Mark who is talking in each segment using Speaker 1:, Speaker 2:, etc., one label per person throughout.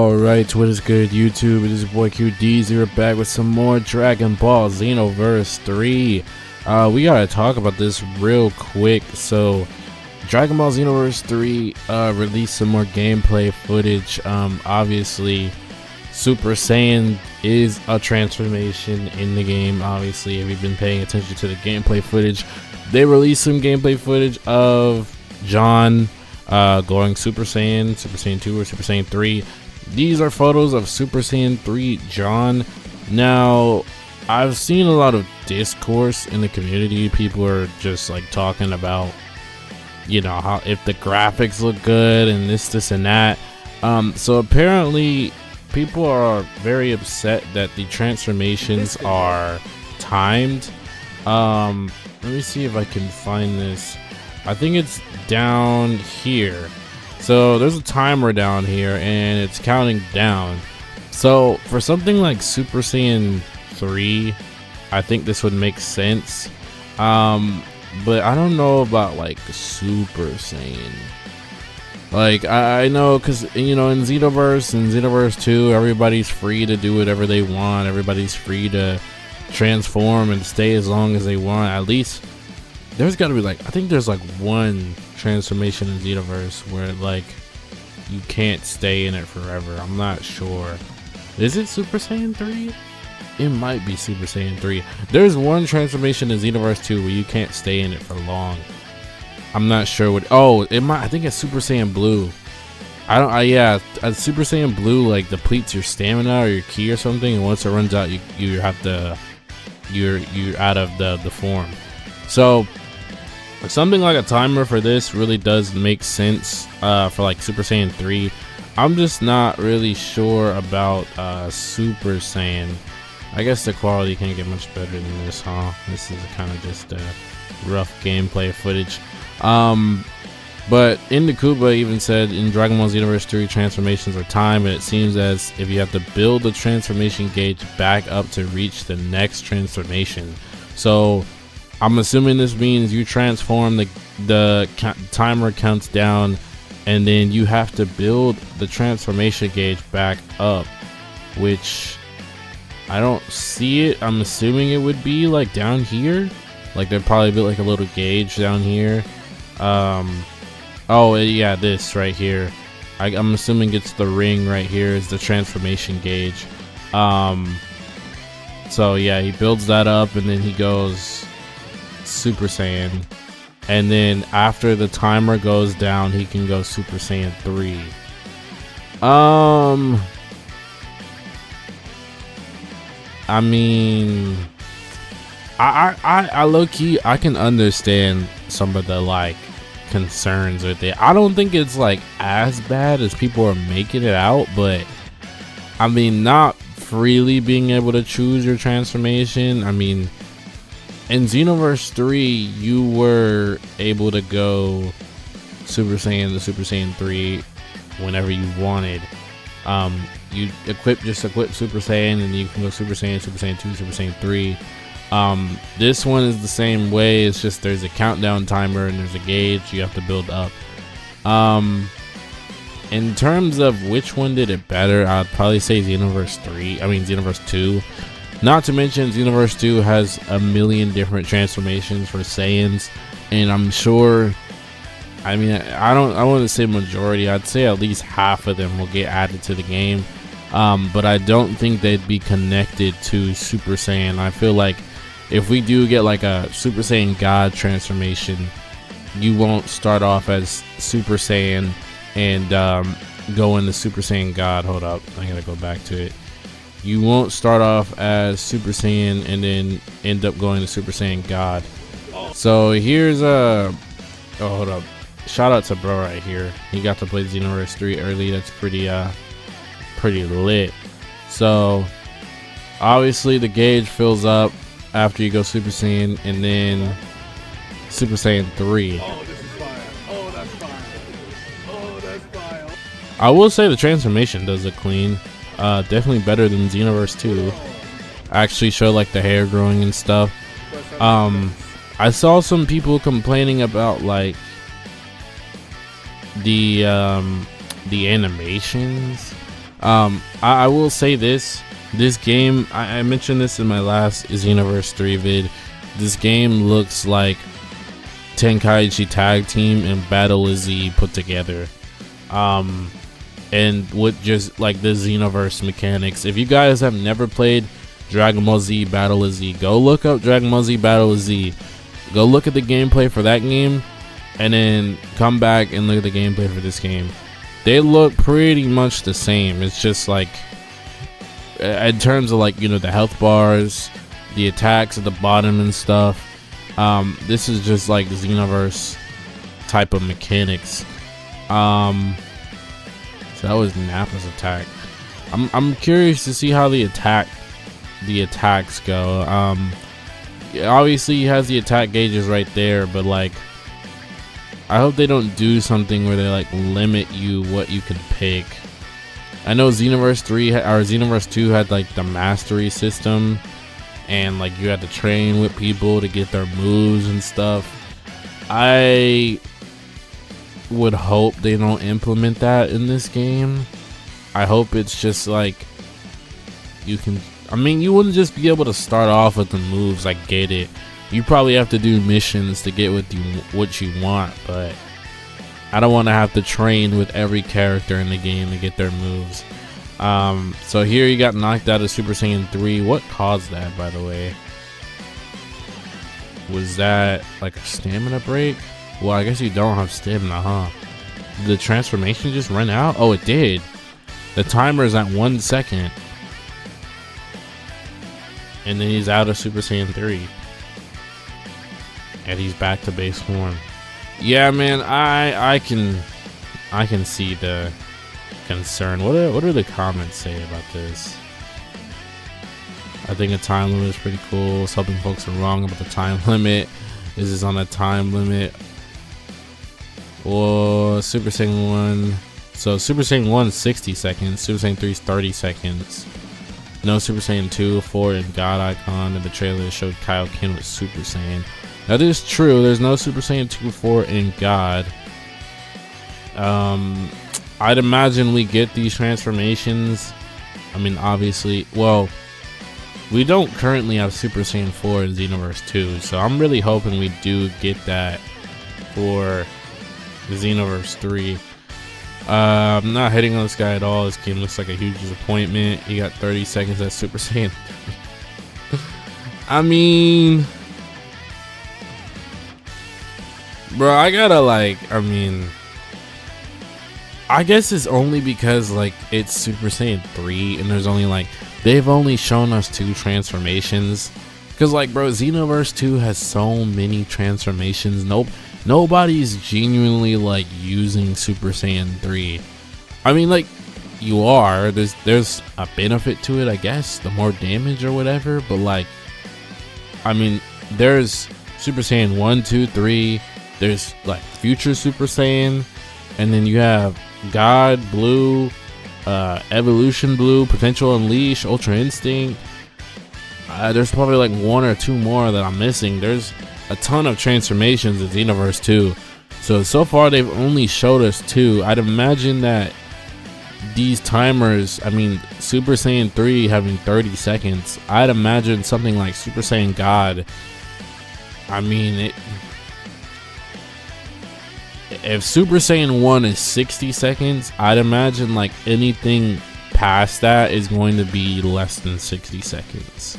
Speaker 1: Alright, what is good YouTube? It is your boy QD. We're back with some more Dragon Ball Xenoverse 3. We gotta talk about this real quick. So Dragon Ball Xenoverse 3 released some more gameplay footage. Obviously Super Saiyan is a transformation in the game. Obviously, if you've been paying attention to the gameplay footage, they released some gameplay footage of John going Super Saiyan 2 or Super Saiyan 3. These are photos of Super Saiyan 3 John. Now, I've seen a lot of discourse in the community. People are just like talking about, you know, how if the graphics look good and this and that. So apparently people are very upset that the transformations are timed. Let me see if I can find this. I think it's down here. So there's a timer down here and it's counting down. So for something like Super Saiyan 3, I think this would make sense. But I don't know about like Super Saiyan. Like I know, because you know, in Xenoverse 2, everybody's free to do whatever they want. Everybody's free to transform and stay as long as they want. At least there's got to be like, I think there's like one transformation in Xenoverse where like you can't stay in it forever. I'm not sure. Is it Super Saiyan 3? It might be Super Saiyan 3. There's one transformation in Xenoverse 2 where you can't stay in it for long. I'm not sure what. Oh, it might. I think it's Super Saiyan Blue. Yeah, Super Saiyan Blue like depletes your stamina or your ki or something, and once it runs out, you have to you're out of the form. So something like a timer for this really does make sense for like Super Saiyan 3. I'm just not really sure about Super Saiyan. I guess the quality can't get much better than this, huh? This is kind of just rough gameplay footage. But Indikuba even said in Dragon Ball Xenoverse 3 transformations are timed, and it seems as if you have to build the transformation gauge back up to reach the next transformation. So I'm assuming this means you transform, the timer counts down, and then you have to build the transformation gauge back up, which I don't see it. I'm assuming it would be like down here. Like they'd probably build like a little gauge down here. Oh yeah, this right here. I'm assuming it's the ring right here is the transformation gauge. So yeah, he builds that up and then he goes Super Saiyan, and then after the timer goes down, he can go Super Saiyan 3. I mean, I low-key, I can understand some of the like concerns with it. I don't think it's like as bad as people are making it out, but I mean, not freely being able to choose your transformation. I mean, in Xenoverse 3, you were able to go Super Saiyan to Super Saiyan 3 whenever you wanted. You just equip Super Saiyan, and you can go Super Saiyan 2, Super Saiyan 3. This one is the same way. It's just there's a countdown timer and there's a gauge you have to build up. In terms of which one did it better, I'd probably say Xenoverse 2. Not to mention Xenoverse 2 has a million different transformations for Saiyans, and I'm sure, I mean, I wouldn't say majority, I'd say at least half of them will get added to the game. But I don't think they'd be connected to Super Saiyan. I feel like if we do get like a Super Saiyan God transformation, you won't start off as Super Saiyan and go into Super Saiyan God. Hold up, I gotta go back to it. You won't start off as Super Saiyan and then end up going to Super Saiyan God. So here's oh, hold up. Shout out to bro right here. He got to play Xenoverse 3 early. That's pretty lit. So obviously the gauge fills up after you go Super Saiyan and then Super Saiyan 3.
Speaker 2: Oh, this is fire. Oh, that's fire. Oh, that's fire.
Speaker 1: I will say the transformation does look clean. Definitely better than Xenoverse 2. Actually show like the hair growing and stuff. I saw some people complaining about like the animations. I will say this game, I mentioned this in my last Xenoverse 3 vid. This game looks like Tenkaichi Tag Team and Battle Z put together. And with just like the Xenoverse mechanics. If you guys have never played Dragon Ball Z Battle Z, go look up Dragon Ball Z Battle Z. Go look at the gameplay for that game, and then come back and look at the gameplay for this game. They look pretty much the same. It's just like, in terms of like, you know, the health bars, the attacks at the bottom and stuff. This is just like Xenoverse type of mechanics. So that was Nappa's attack. I'm curious to see how the attacks go. Obviously he has the attack gauges right there, but like, I hope they don't do something where they like limit you what you can pick. I know Xenoverse 3 or Xenoverse 2 had like the mastery system, and like you had to train with people to get their moves and stuff. I would hope they don't implement that in this game. I hope it's just like you can, I mean, you wouldn't just be able to start off with the moves. I get it. You probably have to do missions to get what you want, but I don't want to have to train with every character in the game to get their moves. So here you got knocked out of Super Saiyan 3. What caused that, by the way? Was that like a stamina break? Well, I guess you don't have stamina, huh? Did the transformation just run out? Oh, it did. The timer is at 1 second. And then he's out of Super Saiyan 3. And he's back to base form. Yeah, man, I can see the concern. What do the comments say about this? I think a time limit is pretty cool. Some folks are wrong about the time limit. This is on a time limit. Or Super Saiyan 1. So Super Saiyan 1 is 60 seconds. Super Saiyan 3 is 30 seconds. No Super Saiyan 2, 4, and God icon in the trailer that showed Kaioken with Super Saiyan. That is true. There's no Super Saiyan 2, 4, and God. I'd imagine we get these transformations. I mean, obviously, well, we don't currently have Super Saiyan 4 in Xenoverse 2, so I'm really hoping we do get that for Xenoverse 3. I'm not hitting on this guy at all. This game looks like a huge disappointment. He got 30 seconds at Super Saiyan. I mean, bro, I gotta like, I mean, I guess it's only because like it's Super Saiyan 3 and there's only like, they've only shown us 2 transformations. Cause like, bro, Xenoverse 2 has so many transformations. Nobody's genuinely like using Super Saiyan 3. I mean, like, you are. There's a benefit to it, I guess, the more damage or whatever. But like, I mean, there's Super Saiyan 1, 2, 3. There's like Future Super Saiyan, and then you have God Blue, Evolution Blue, Potential Unleash, Ultra Instinct. There's probably like 1 or 2 more that I'm missing. There's a ton of transformations in Xenoverse 2. So far they've only showed us 2. I'd imagine that these timers, I mean, Super Saiyan 3 having 30 seconds, I'd imagine something like Super Saiyan God. I mean, if Super Saiyan 1 is 60 seconds, I'd imagine like anything past that is going to be less than 60 seconds.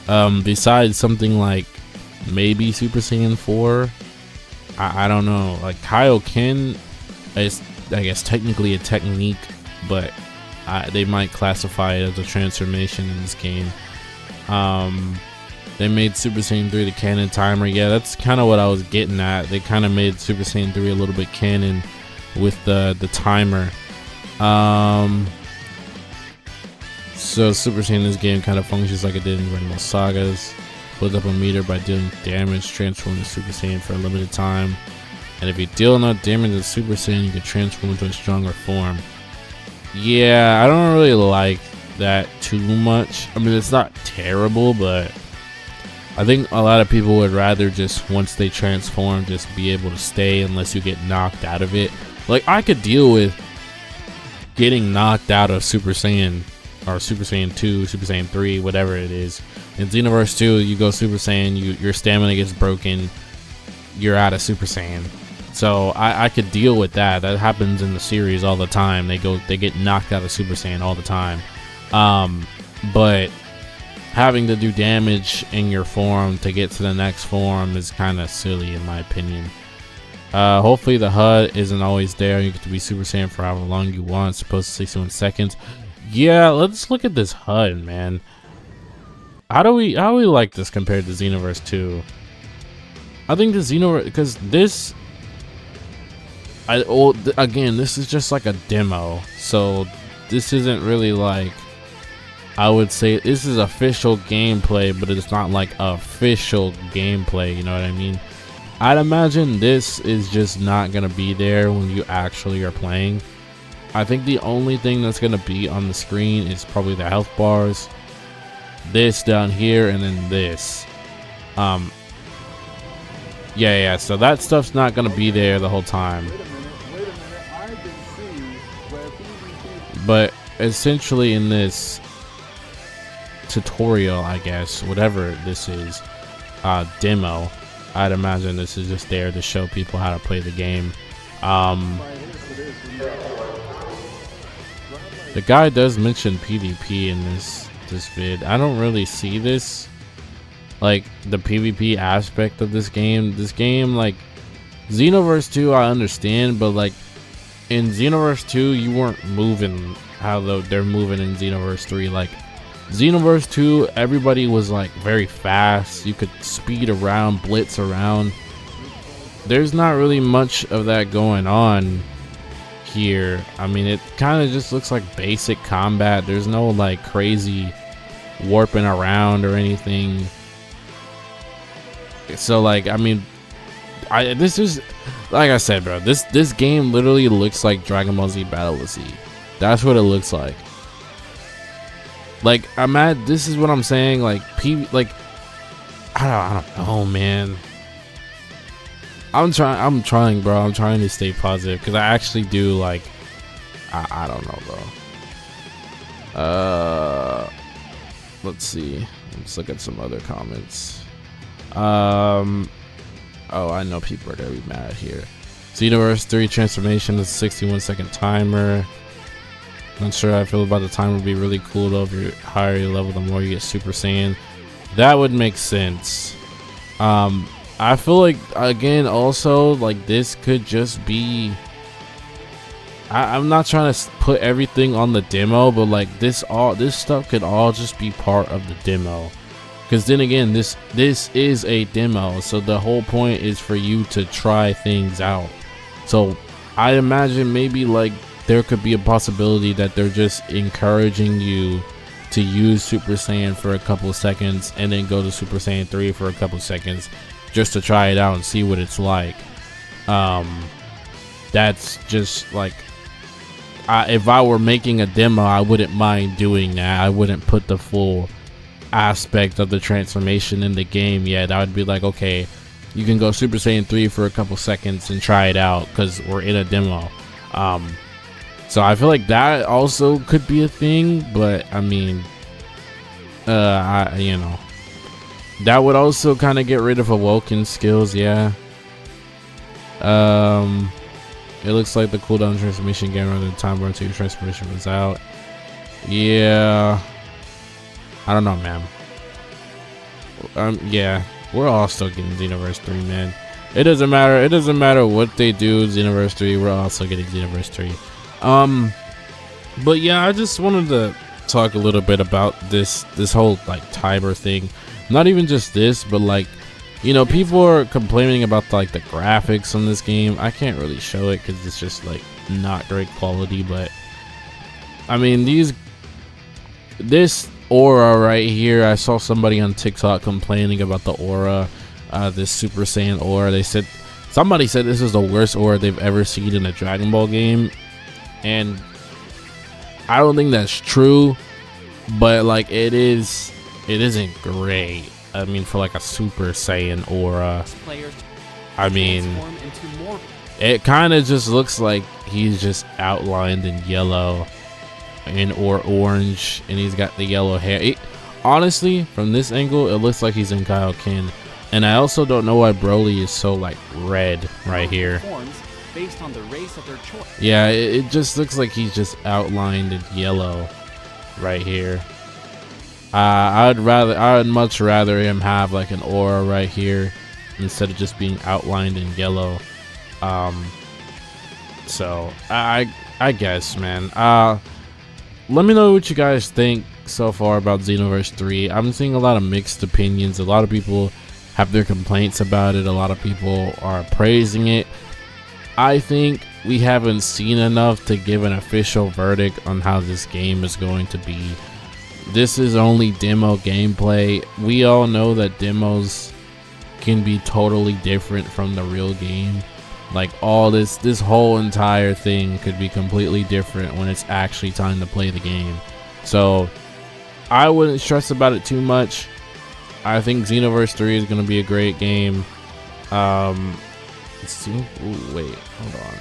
Speaker 1: Besides something like maybe Super Saiyan 4, I don't know. Like Kaioken is, I guess, technically a technique, but they might classify it as a transformation in this game. They made Super Saiyan 3 the canon timer. Yeah, that's kind of what I was getting at. They kind of made Super Saiyan 3 a little bit canon with the timer. So Super Saiyan in this game kind of functions like it did in Rainbow Sagas. Build up a meter by dealing damage, transform to Super Saiyan for a limited time. And if you deal enough damage to Super Saiyan, you can transform into a stronger form. Yeah, I don't really like that too much. I mean, it's not terrible, but I think a lot of people would rather just, once they transform, just be able to stay unless you get knocked out of it. Like, I could deal with getting knocked out of Super Saiyan or Super Saiyan 2, Super Saiyan 3, whatever it is. In Xenoverse 2, you go Super Saiyan, your stamina gets broken, you're out of Super Saiyan. So I could deal with that. That happens in the series all the time. They get knocked out of Super Saiyan all the time. But having to do damage in your form to get to the next form is kind of silly in my opinion. Hopefully the HUD isn't always there. You get to be Super Saiyan for however long you want. It's supposed to 61 seconds. Yeah, let's look at this HUD, man. How do we like this compared to Xenoverse 2? I think the Xenoverse, because this, again, this is just like a demo, so this isn't really like, I would say this is official gameplay, but it's not like official gameplay, you know what I mean? I'd imagine this is just not gonna be there when you actually are playing. I think the only thing that's gonna be on the screen is probably the health bars, this down here, and then this. Yeah, so that stuff's not gonna be there the whole time. But essentially in this tutorial, I guess, whatever this is, demo, I'd imagine this is just there to show people how to play the game. The guy does mention PvP in this vid. I don't really see this, like the PvP aspect of this game. Like Xenoverse 2 I understand, but like in Xenoverse 2 you weren't moving how they're moving in Xenoverse 3. Like Xenoverse 2, everybody was like very fast. You could speed around, blitz around. There's not really much of that going on here. I mean, it kind of just looks like basic combat. There's no like crazy warping around or anything. So like, I mean, this is, like I said, bro, this game literally looks like Dragon Ball Z Battle with Z. That's what it looks like. Like, this is what I'm saying, like, like, I don't know, man. I'm trying, bro. I'm trying to stay positive, because I actually do, like, I don't know, bro. Let's see. Let's look at some other comments. Oh, I know people are gonna be mad here. Xenoverse 3 transformation is a 61-second timer. Not sure how I feel about the timer. Would be really cool though. If you're higher your level, the more you get Super Saiyan. That would make sense. I feel like, again, also, like, this could just be, I'm not trying to put everything on the demo, but like this stuff could all just be part of the demo, because then again, this is a demo, so the whole point is for you to try things out. So I imagine maybe like there could be a possibility that they're just encouraging you to use Super Saiyan for a couple of seconds and then go to Super Saiyan 3 for a couple of seconds just to try it out and see what it's like. That's just like, if I were making a demo, I wouldn't mind doing that. I wouldn't put the full aspect of the transformation in the game yet. I would be like, okay, you can go Super Saiyan 3 for a couple seconds and try it out because we're in a demo. So I feel like that also could be a thing, but I mean, you know, that would also kind of get rid of awoken skills. Yeah. It looks like the cooldown transformation game rather than time bar until your transformation was out. Yeah, I don't know, man. Yeah, we're all still getting Xenoverse 3, man. It doesn't matter. It doesn't matter what they do. Xenoverse 3, we're also getting Xenoverse 3. But yeah, I just wanted to talk a little bit about this whole like timer thing. Not even just this, but like, you know, people are complaining about like the graphics on this game. I can't really show it because it's just like not great quality, but I mean, this aura right here, I saw somebody on TikTok complaining about the aura, this Super Saiyan aura. Somebody said this is the worst aura they've ever seen in a Dragon Ball game, and I don't think that's true, but like it isn't great. I mean, for like a Super Saiyan aura, I mean, It kind of just looks like he's just outlined in yellow or orange, and he's got the yellow hair. Honestly, from this angle, it looks like he's in Kaioken. And I also don't know why Broly is so like red right here.
Speaker 2: Based on the race of their choice.
Speaker 1: Yeah, it just looks like he's just outlined in yellow right here. I would much rather him have like an aura right here instead of just being outlined in yellow. So I guess, man. Let me know what you guys think so far about Xenoverse 3. I'm seeing a lot of mixed opinions. A lot of people have their complaints about it. A lot of people are praising it. I think we haven't seen enough to give an official verdict on how this game is going to be. This is only demo gameplay. We all know that demos can be totally different from the real game. Like all this whole entire thing could be completely different when it's actually time to play the game. So I wouldn't stress about it too much. I think Xenoverse 3 is going to be a great game. Let's see. Ooh, wait, hold on.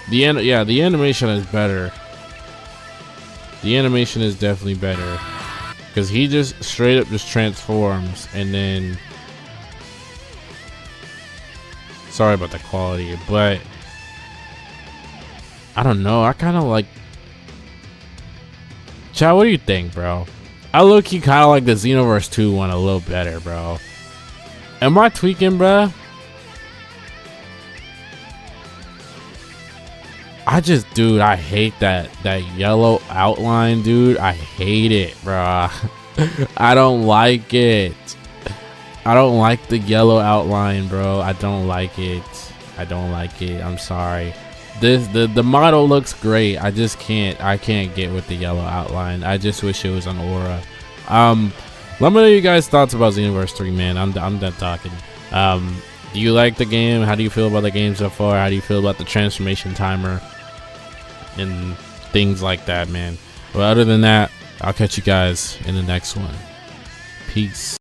Speaker 1: The animation is better. The animation is definitely better because he just straight up just transforms, and then sorry about the quality, but I don't know. I kind of like. Chad, what do you think, bro? I low-key kind of like the Xenoverse 2 one a little better, bro. Am I tweaking, bro? Dude, I hate that yellow outline, dude. I hate it, bro. I don't like it. I don't like the yellow outline, bro. I don't like it. I don't like it. I'm sorry. The model looks great. I can't get with the yellow outline. I just wish it was an aura. Let me know your guys' thoughts about Xenoverse 3, man. I'm done talking. Do you like the game? How do you feel about the game so far? How do you feel about the transformation timer and things like that, man? Well, other than that, I'll catch you guys in the next one. Peace.